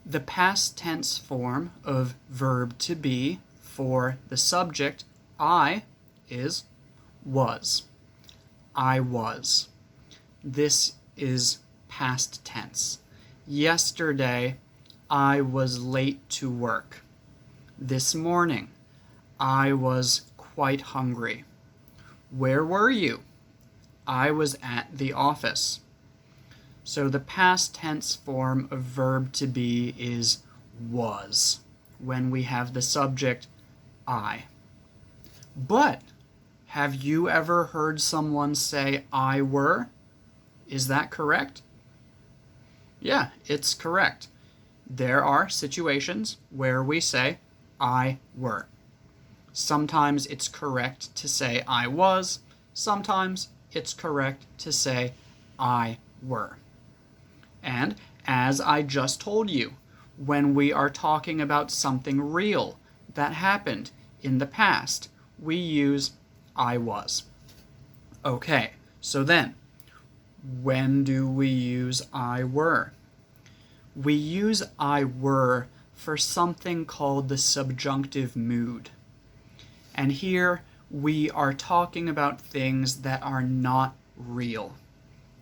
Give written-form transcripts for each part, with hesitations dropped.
The past tense form of verb to be for the subject I is was. I was. This is past tense. Yesterday, I was late to work. This morning, I was quite hungry. Where were you? I was at the office. So the past tense form of verb to be is was, when we have the subject I. But have you ever heard someone say I were? Is that correct? Yeah, it's correct. There are situations where we say I were. Sometimes it's correct to say I was. Sometimes it's correct to say I were. And as I just told you, when we are talking about something real that happened in the past, we use I was. Okay, so then, when do we use I were? We use I were for something called the subjunctive mood. And here we are talking about things that are not real.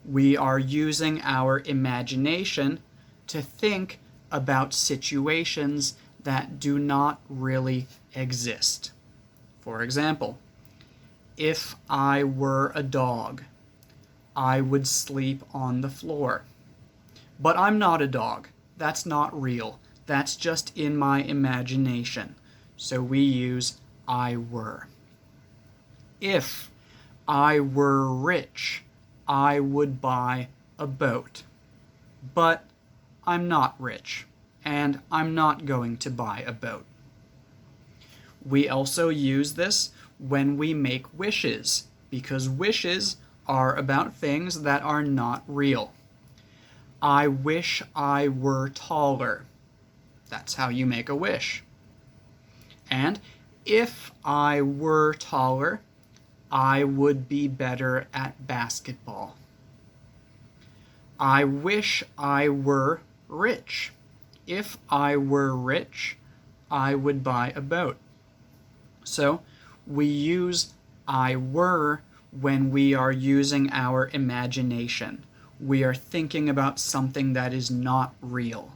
We are using our imagination to think about situations that do not really exist. For example, if I were a dog, I would sleep on the floor. But I'm not a dog. That's not real. That's just in my imagination. So we use I were. If I were rich, I would buy a boat. But I'm not rich, and I'm not going to buy a boat. We also use this when we make wishes, because wishes are about things that are not real. I wish I were taller. That's how you make a wish. And if I were taller, I would be better at basketball. I wish I were rich. If I were rich, I would buy a boat. So we use I were when we are using our imagination. We are thinking about something that is not real.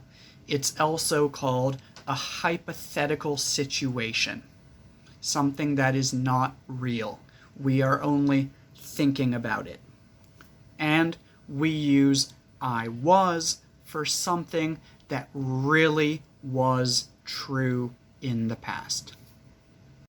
It's also called a hypothetical situation, something that is not real. We are only thinking about it. And we use I was for something that really was true in the past.